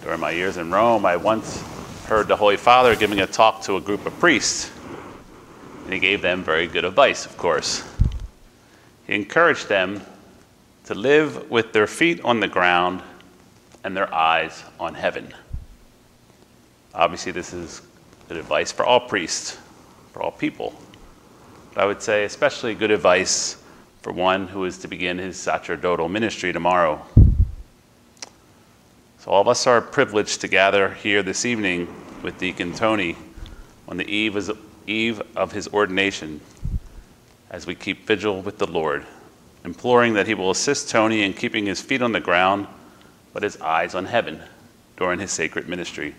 During my years in Rome, I once heard the Holy Father giving a talk to a group of priests, and he gave them very good advice, of course. He encouraged them to live with their feet on the ground and their eyes on heaven. Obviously, this is good advice for all priests, for all people. But I would say especially good advice for one who is to begin his sacerdotal ministry tomorrow. So all of us are privileged to gather here this evening with Deacon Tony on the eve of his ordination as we keep vigil with the Lord, imploring that he will assist Tony in keeping his feet on the ground but his eyes on heaven during his sacred ministry.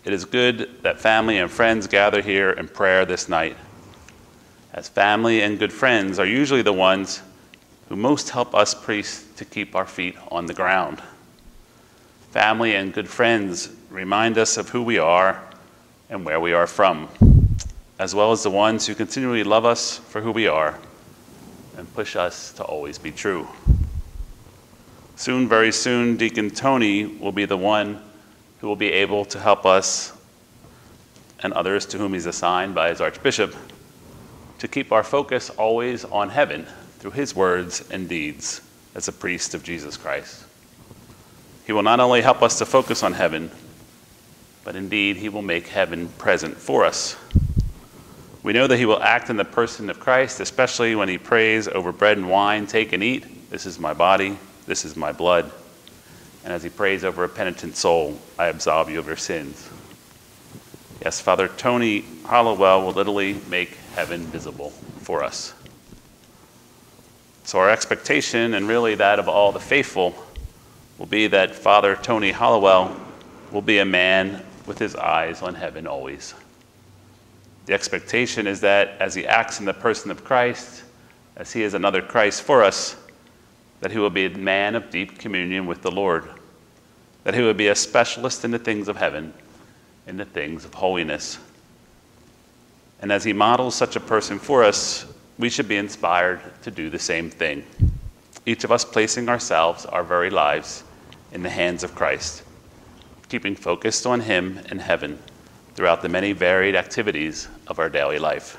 It is good that family and friends gather here in prayer this night, as family and good friends are usually the ones who most help us priests to keep our feet on the ground. Family and good friends remind us of who we are and where we are from, as well as the ones who continually love us for who we are and push us to always be true. Soon, very soon, Deacon Tony will be the one who will be able to help us and others to whom he's assigned by his Archbishop to keep our focus always on heaven through his words and deeds as a priest of Jesus Christ. He will not only help us to focus on heaven, but indeed he will make heaven present for us. We know that he will act in the person of Christ, especially when he prays over bread and wine, "Take and eat, this is my body, this is my blood." And as he prays over a penitent soul, "I absolve you of your sins." Yes, Father Tony Hollowell will literally make heaven visible for us. So our expectation, and really that of all the faithful, will be that Father Tony Hollowell will be a man with his eyes on heaven always. The expectation is that as he acts in the person of Christ, as he is another Christ for us, that he will be a man of deep communion with the Lord, that he will be a specialist in the things of heaven, in the things of holiness. And as he models such a person for us, we should be inspired to do the same thing. Each of us placing ourselves, our very lives, in the hands of Christ, keeping focused on him and heaven throughout the many varied activities of our daily life.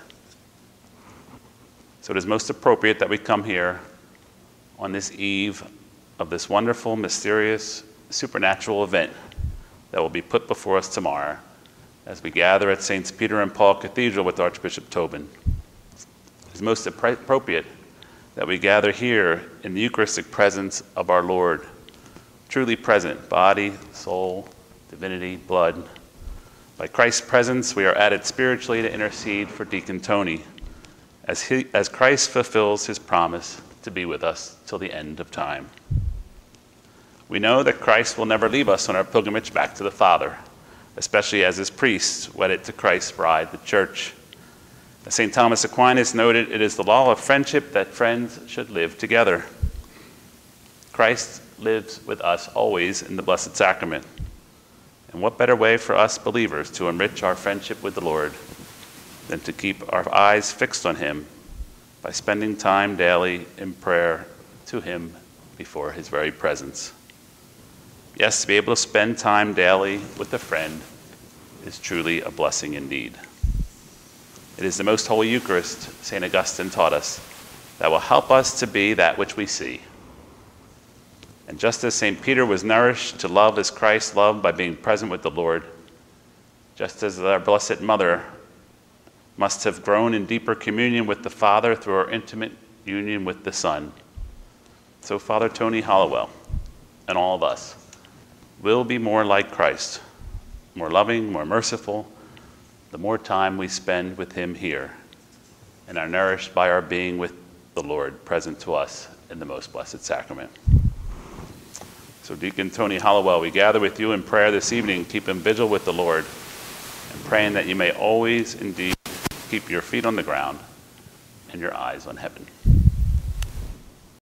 So it is most appropriate that we come here on this eve of this wonderful, mysterious, supernatural event that will be put before us tomorrow as we gather at St. Peter and Paul Cathedral with Archbishop Tobin. It is most appropriate that we gather here in the Eucharistic presence of our Lord, truly present, body, soul, divinity, blood. By Christ's presence, we are added spiritually to intercede for Deacon Tony as Christ fulfills his promise to be with us till the end of time. We know that Christ will never leave us on our pilgrimage back to the Father, especially as his priests wedded to Christ's bride, the church. As St. Thomas Aquinas noted, it is the law of friendship that friends should live together. Christ lives with us always in the Blessed Sacrament. And what better way for us believers to enrich our friendship with the Lord than to keep our eyes fixed on him by spending time daily in prayer to him before his very presence. Yes, to be able to spend time daily with a friend is truly a blessing indeed. It is the most holy Eucharist, St. Augustine taught us, that will help us to be that which we see. And just as St. Peter was nourished to love as Christ loved by being present with the Lord, just as our Blessed Mother must have grown in deeper communion with the Father through our intimate union with the Son, so Father Tony Hollowell and all of us will be more like Christ, more loving, more merciful, the more time we spend with him here and are nourished by our being with the Lord present to us in the most blessed sacrament. So Deacon Tony Hollowell, we gather with you in prayer this evening, keeping vigil with the Lord and praying that you may always indeed keep your feet on the ground and your eyes on heaven.